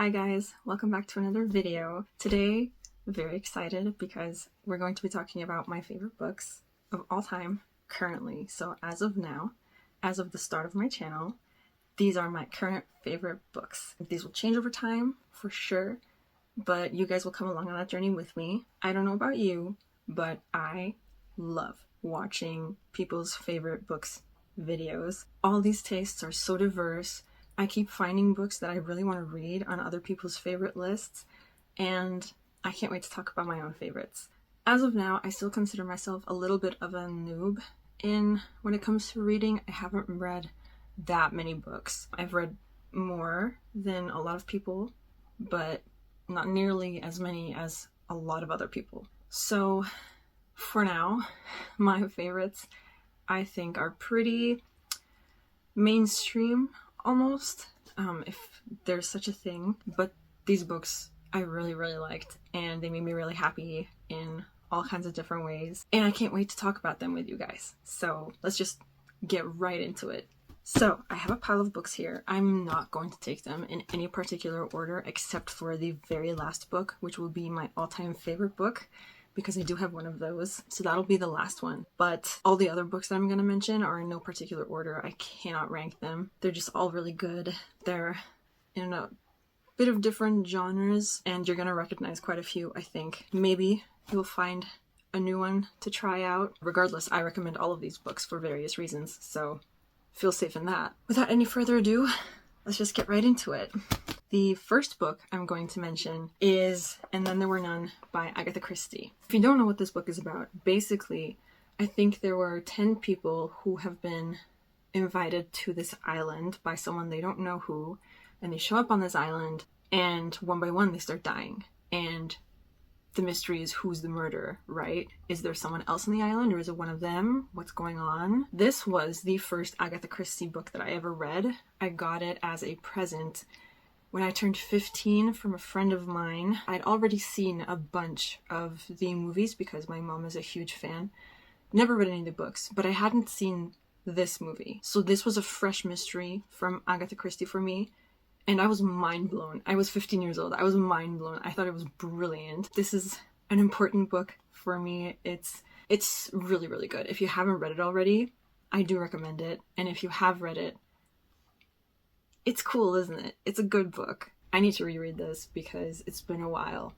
Hi guys, welcome back to another video. Today, very excited because we're going to be talking about my favorite books of all time currently. So as of now, as of the start of my channel, these are my current favorite books. These will change over time for sure, but you guys will come along on that journey with me. I don't know about you, but I love watching people's favorite books videos. All these tastes are so diverse. I keep finding books that I really want to read on other people's favorite lists, and I can't wait to talk about my own favorites. As of now, I still consider myself a little bit of a noob when it comes to reading. I haven't read that many books. I've read more than a lot of people, but not nearly as many as a lot of other people. So for now, my favorites I think are pretty mainstream almost, if there's such a thing, but these books I really liked, and they made me really happy in all kinds of different ways, and I can't wait to talk about them with you guys. So let's just get right into it. So I have a pile of books here. I'm not going to take them in any particular order except for the very last book, which will be my all-time favorite book, because I do have one of those, so that'll be the last one. But all the other books that I'm going to mention are in no particular order. I cannot rank them. They're just all really good. They're in a bit of different genres, and you're going to recognize quite a few, I think. Maybe you'll find a new one to try out. Regardless, I recommend all of these books for various reasons, so feel safe in that. Without any further ado, let's just get right into it. The first book I'm going to mention is And Then There Were None by Agatha Christie. If you don't know what this book is about, basically, I think there were 10 people who have been invited to this island by someone they don't know who, and they show up on this island, and one by one they start dying. And the mystery is, who's the murderer, right? Is there someone else on the island, or is it one of them? What's going on? This was the first Agatha Christie book that I ever read. I got it as a present when I turned 15 from a friend of mine. I'd already seen a bunch of the movies because my mom is a huge fan. Never read any of the books, but I hadn't seen this movie. So this was a fresh mystery from Agatha Christie for me, and I was mind blown. I was 15 years old. I was mind blown. I thought it was brilliant. This is an important book for me. It's really good. If you haven't read it already, I do recommend it. And if you have read it, it's cool, isn't it? It's a good book. I need to reread this because it's been a while.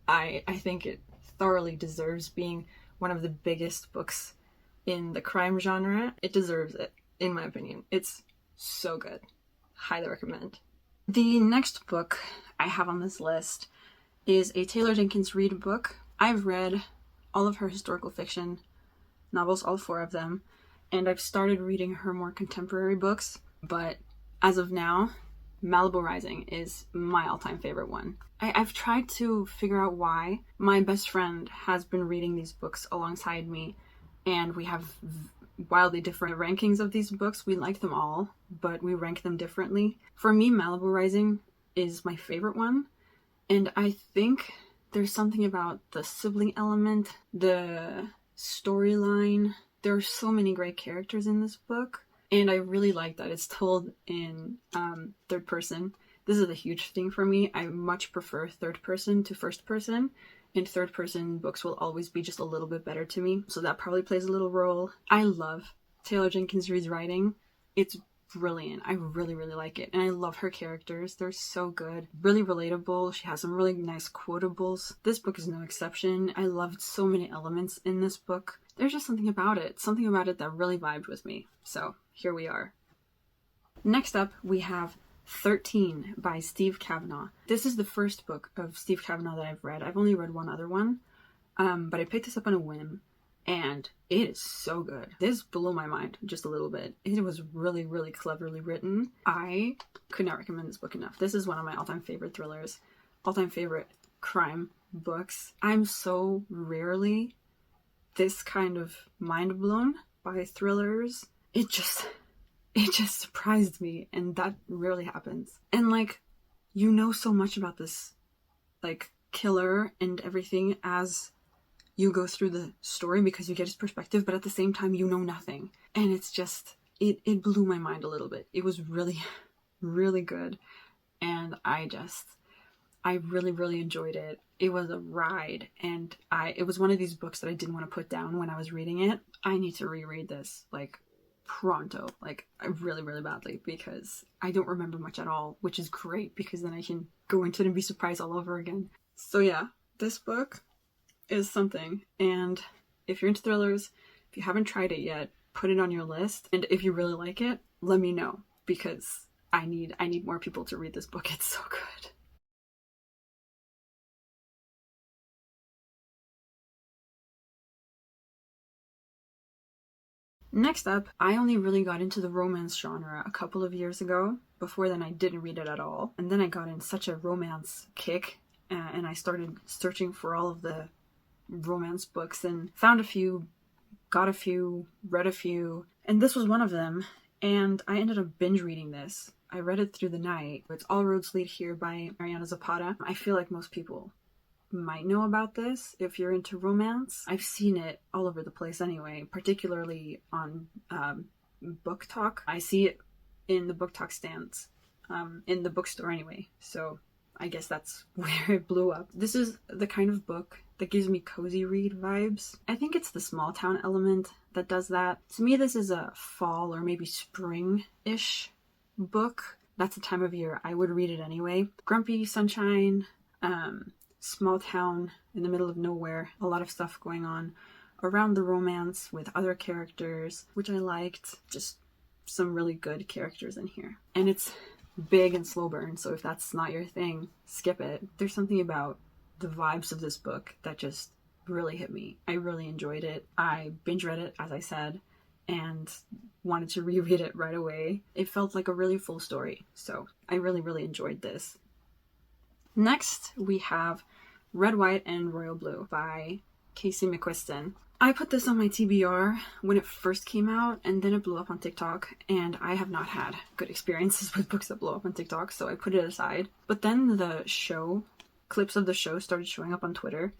I think it thoroughly deserves being one of the biggest books in the crime genre. It deserves it, in my opinion. It's so good. Highly recommend. The next book I have on this list is a Taylor Jenkins Reid book. I've read all of her historical fiction novels, all 4 of them, and I've started reading her more contemporary books, but as of now, Malibu Rising is my all-time favorite one. I've tried to figure out why. My best friend has been reading these books alongside me, and we have wildly different rankings of these books. We like them all, but we rank them differently. For me, Malibu Rising is my favorite one, and I think there's something about the sibling element, the storyline. There are so many great characters in this book. And I really like that it's told in third person. This is a huge thing for me. I much prefer third person to first person, and third person books will always be just a little bit better to me, so that probably plays a little role. I love Taylor Jenkins Reid's writing. It's brilliant. I really like it, and I love her characters. They're so good. Really relatable. She has some really nice quotables. This book is no exception. I loved so many elements in this book. There's just something about it that really vibed with me. So here we are. Next up, we have 13 by Steve Cavanagh. This is the first book of Steve Cavanagh that I've read. I've only read one other one, but I picked this up on a whim, and it is so good. This blew my mind just a little bit. It was really cleverly written. I could not recommend this book enough. This is one of my all-time favorite thrillers, all-time favorite crime books. I'm so rarely this kind of mind blown by thrillers. It just surprised me, and that rarely happens. And you know so much about this killer and everything as you go through the story because you get his perspective, but at the same time you know nothing. And it's just it blew my mind a little bit. It was really good. and I really, really enjoyed it. It was a ride, and it was one of these books that I didn't want to put down when I was reading it. I need to reread this, like, pronto, like, really, really badly, because I don't remember much at all, which is great, because then I can go into it and be surprised all over again. So yeah, this book is something, and if you're into thrillers, if you haven't tried it yet, put it on your list, and if you really like it, let me know, because I need more people to read this book. It's so good. Next up, I only really got into the romance genre a couple of years ago. Before then, I didn't read it at all. And then I got in such a romance kick, and I started searching for all of the romance books and found a few, got a few, read a few, and this was one of them. And I ended up binge reading this. I read it through the night. It's All Roads Lead Here by Mariana Zapata. I feel like most people might know about this if you're into romance. I've seen it all over the place anyway, particularly on Book Talk. I see it in the Book Talk stands, in the bookstore anyway, so I guess that's where it blew up. This is the kind of book that gives me cozy read vibes. I think it's the small town element that does that. To me, this is a fall or maybe spring-ish book. That's the time of year I would read it anyway. Grumpy sunshine, small town in the middle of nowhere, a lot of stuff going on around the romance with other characters, which I liked. Just some really good characters in here. And it's big and slow burn, so if that's not your thing, skip it. There's something about the vibes of this book that just really hit me. I really enjoyed it. I binge read it, as I said, and wanted to reread it right away. It felt like a really full story, so I really, really enjoyed this. Next, we have Red, White, and Royal Blue by Casey McQuiston. I put this on my TBR when it first came out, and then it blew up on TikTok, and I have not had good experiences with books that blow up on TikTok, so I put it aside. But then the clips of the show started showing up on Twitter,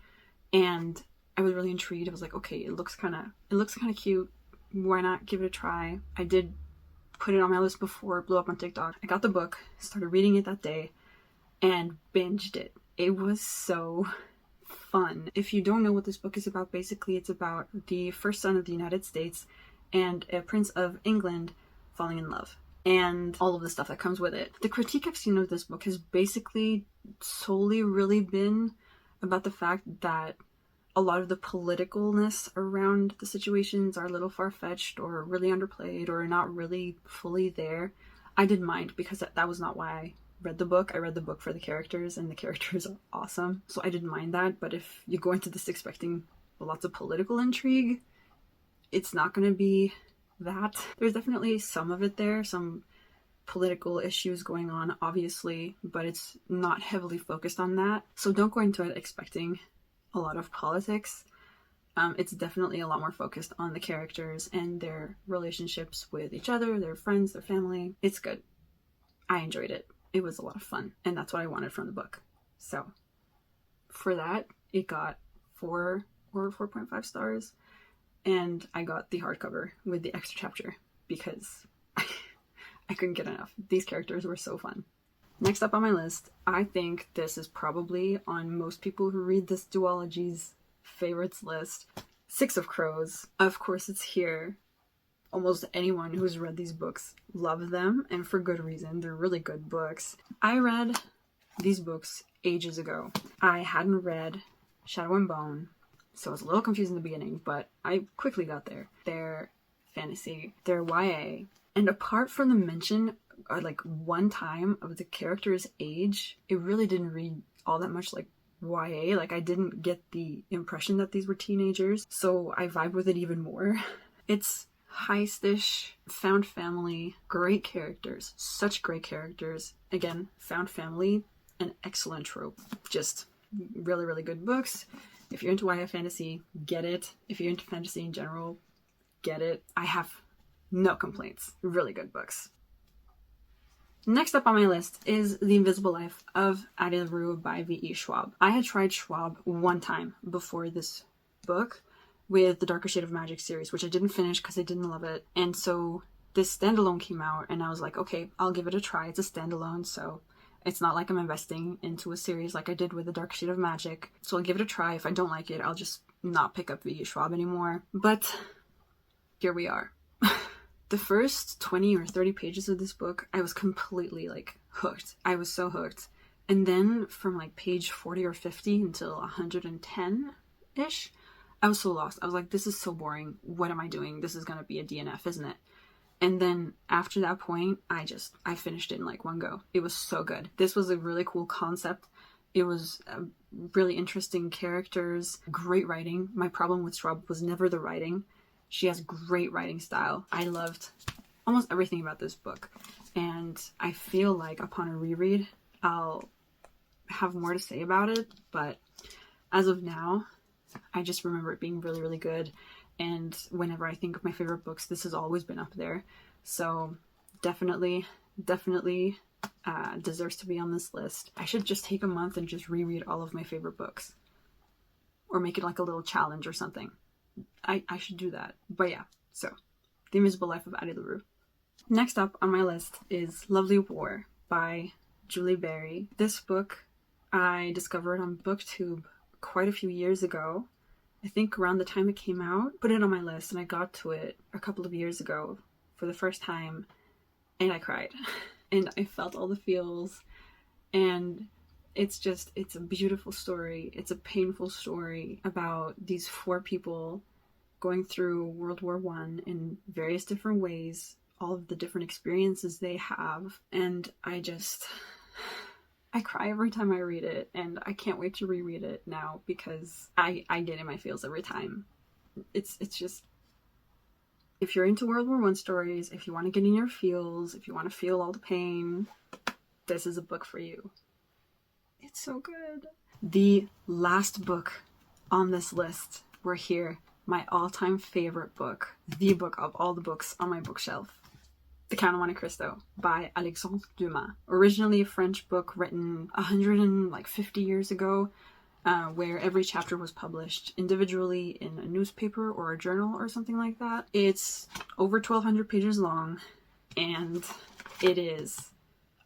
and I was really intrigued. I was like, okay, it looks kind of cute. Why not give it a try? I did put it on my list before it blew up on TikTok. I got the book, started reading it that day, and binged it. It was so fun. If you don't know what this book is about, basically it's about the first son of the United States and a prince of England falling in love, and all of the stuff that comes with it. The critique I've seen of this book has basically solely really been about the fact that a lot of the politicalness around the situations are a little far-fetched or really underplayed or not really fully there. I didn't mind, because that was not why I read the book. I read the book for the characters, and the characters are awesome, so I didn't mind that. But if you go into this expecting lots of political intrigue, it's not going to be that. There's definitely some of it there, some political issues going on, obviously, but it's not heavily focused on that. So don't go into it expecting a lot of politics. It's definitely a lot more focused on the characters and their relationships with each other, their friends, their family. It's good. I enjoyed it. It was a lot of fun, and that's what I wanted from the book. So for that, it got 4 or 4.5 stars, and I got the hardcover with the extra chapter because I couldn't get enough. These characters were so fun. Next up on my list, I think this is probably on most people who read this duology's favorites list, Six of Crows. Of course, it's here. Almost anyone who's read these books loves them, and for good reason. They're really good books. I read these books ages ago. I hadn't read Shadow and Bone, so I was a little confused in the beginning, but I quickly got there. They're fantasy, they're YA, and apart from the mention like one time of the character's age, it really didn't read all that much like YA. Like, I didn't get the impression that these were teenagers, so I vibe with it even more. It's heist-ish, found family, great characters, such great characters. Again, found family, an excellent trope. Just really, really good books. If you're into YA fantasy, get it. If you're into fantasy in general, get it. I have no complaints. Really good books. Next up on my list is The Invisible Life of Addie LaRue by V.E. Schwab. I had tried Schwab one time before this book with the Darker Shade of Magic series, which I didn't finish because I didn't love it. And so this standalone came out, and I was like, okay, I'll give it a try. It's a standalone, so It's not like I'm investing into a series like I did with The Dark Shade of Magic. So I'll give it a try. If I don't like it, I'll just not pick up V.E. Schwab anymore. But here we are. The first 20 or 30 pages of this book, I was completely like hooked. I was so hooked. And then from like page 40 or 50 until 110-ish, I was so lost. I was like, this is so boring. What am I doing? This is going to be a DNF, isn't it? And then after that point, I finished it in like one go. It was so good. This was a really cool concept. It was really interesting characters, great writing. My problem with Schwab was never the writing. She has great writing style. I loved almost everything about this book. And I feel like upon a reread, I'll have more to say about it. But as of now, I just remember it being really, really good. And whenever I think of my favorite books, this has always been up there. So definitely deserves to be on this list. I should just take a month and just reread all of my favorite books. Or make it like a little challenge or something. I should do that. But yeah, so The Invisible Life of Addie LaRue. Next up on my list is Lovely War by Julie Berry. This book I discovered on BookTube quite a few years ago. I think around the time it came out, put it on my list, and I got to it a couple of years ago for the first time, and I cried. And I felt all the feels, and it's a beautiful story. It's a painful story about these 4 people going through World War I in various different ways, all of the different experiences they have, and I cry every time I read it, and I can't wait to reread it now because I get in my feels every time. It's just, if you're into World War I stories, if you want to get in your feels, if you want to feel all the pain, this is a book for you. It's so good. The last book on this list, we're here, my all-time favorite book, the book of all the books on my bookshelf. The Count of Monte Cristo by Alexandre Dumas. Originally a French book written 150 years ago, where every chapter was published individually in a newspaper or a journal or something like that. It's over 1,200 pages long, and it is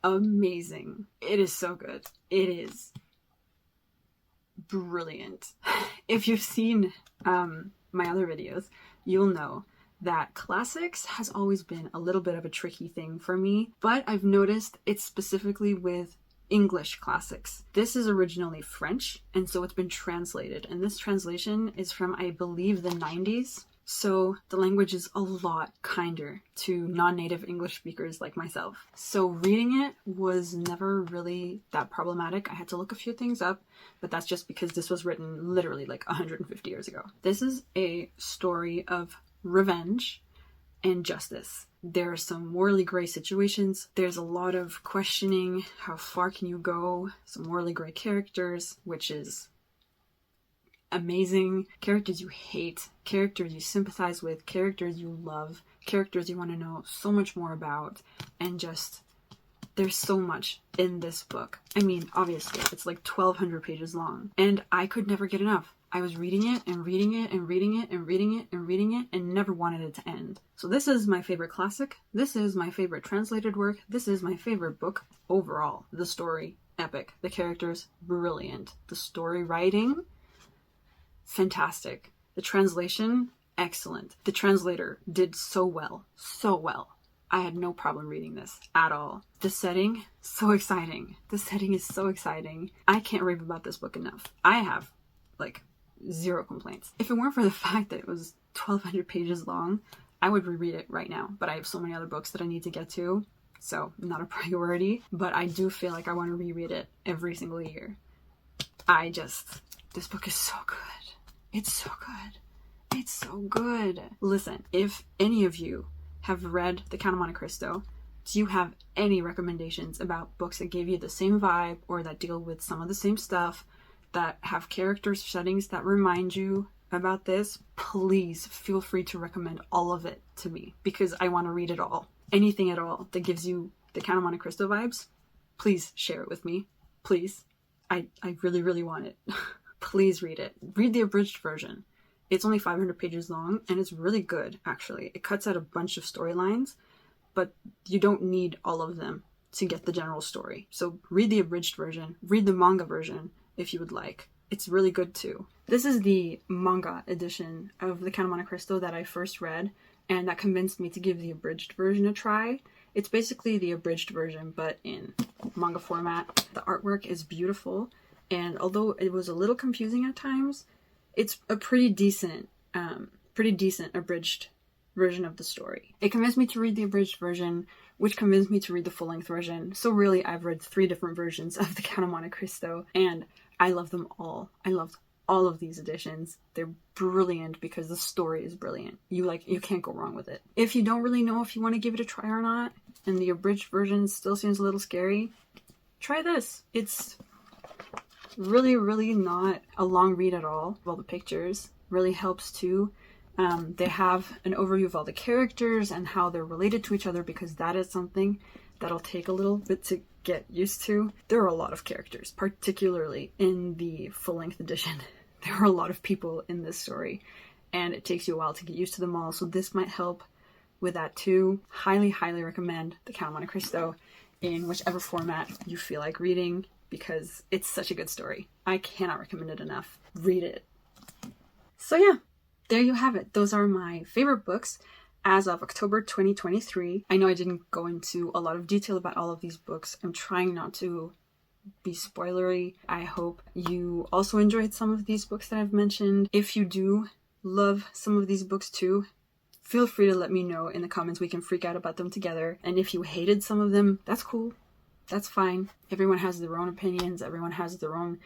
amazing. It is so good. It is brilliant. If you've seen my other videos, you'll know that classics has always been a little bit of a tricky thing for me, but I've noticed it's specifically with English classics. This is originally French, and so it's been translated, and this translation is from, I believe, the 90s, so the language is a lot kinder to non-native English speakers like myself. So reading it was never really that problematic. I had to look a few things up, but that's just because this was written literally like 150 years ago. This is a story of revenge and justice. There are some morally gray situations. There's a lot of questioning. How far can you go? Some morally gray characters, which is amazing. Characters you hate, characters you sympathize with, characters you love, characters you want to know so much more about, and just, there's so much in this book. I mean, obviously, it's like 1,200 pages long, and I could never get enough. I was reading it and reading it and reading it and reading it and reading it and never wanted it to end. So this is my favorite classic. This is my favorite translated work. This is my favorite book overall. The story, epic. The characters, brilliant. The story writing, fantastic. The translation, excellent. The translator did so well. So well. I had no problem reading this at all. The setting, so exciting. The setting is so exciting. I can't rave about this book enough. I have, like, zero complaints. If it weren't for the fact that it was 1,200 pages long, I would reread it right now. But I have so many other books that I need to get to, so not a priority. But I do feel like I want to reread it every single year. This book is so good. It's so good. It's so good. Listen, if any of you have read The Count of Monte Cristo, do you have any recommendations about books that give you the same vibe or that deal with some of the same stuff, that have characters, settings that remind you about this? Please feel free to recommend all of it to me, because I want to read it all. Anything at all that gives you the Count of Monte Cristo vibes, please share it with me. Please. I really, really want it. Please read it. Read the abridged version. It's only 500 pages long, and it's really good, actually. It cuts out a bunch of storylines, but you don't need all of them to get the general story. So read the abridged version, read the manga version if you would like. It's really good too. This is the manga edition of the Count of Monte Cristo that I first read, and that convinced me to give the abridged version a try. It's basically the abridged version, but in manga format. The artwork is beautiful, and although it was a little confusing at times, it's a pretty decent abridged version of the story. It convinced me to read the abridged version, which convinced me to read the full-length version. So really, I've read 3 different versions of the Count of Monte Cristo, and I love them all. I loved all of these editions. They're brilliant because the story is brilliant. You can't go wrong with it. If you don't really know if you want to give it a try or not, and the abridged version still seems a little scary, try this. It's really, really not a long read at all. All the pictures really helps too. They have an overview of all the characters and how they're related to each other, because that is something that'll take a little bit to get used to. There are a lot of characters, particularly in the full-length edition. There are a lot of people in this story, and it takes you a while to get used to them all, so this might help with that too. Highly, highly recommend the Count of Monte Cristo in whichever format you feel like reading, because it's such a good story. I cannot recommend it enough. Read it. So yeah, there you have it. Those are my favorite books as of October 2023. I know I didn't go into a lot of detail about all of these books. I'm trying not to be spoilery. I hope you also enjoyed some of these books that I've mentioned. If you do love some of these books too, feel free to let me know in the comments. We can freak out about them together. And if you hated some of them, that's cool. That's fine. Everyone has their own opinions. Everyone has their own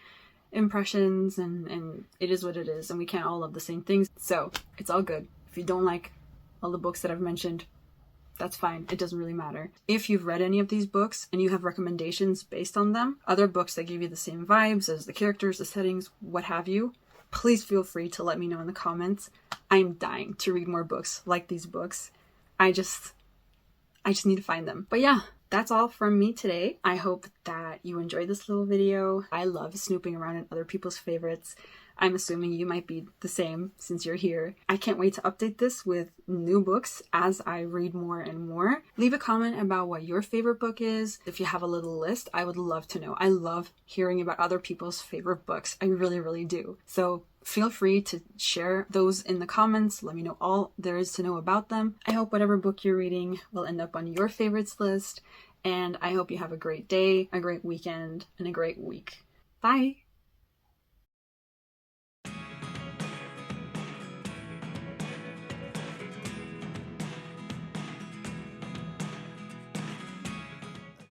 impressions, and it is what it is, and we can't all love the same things, so it's all good. If you don't like all the books that I've mentioned, that's fine. It doesn't really matter. If you've read any of these books and you have recommendations based on them, other books that give you the same vibes as the characters, the settings, what have you, please feel free to let me know in the comments. I'm dying to read more books like these books. I just need to find them. But yeah, that's all from me today. I hope that you enjoyed this little video. I love snooping around in other people's favorites. I'm assuming you might be the same since you're here. I can't wait to update this with new books as I read more and more. Leave a comment about what your favorite book is. If you have a little list, I would love to know. I love hearing about other people's favorite books. I really, really do. So feel free to share those in the comments. Let me know all there is to know about them. I hope whatever book you're reading will end up on your favorites list. And I hope you have a great day, a great weekend, and a great week. Bye!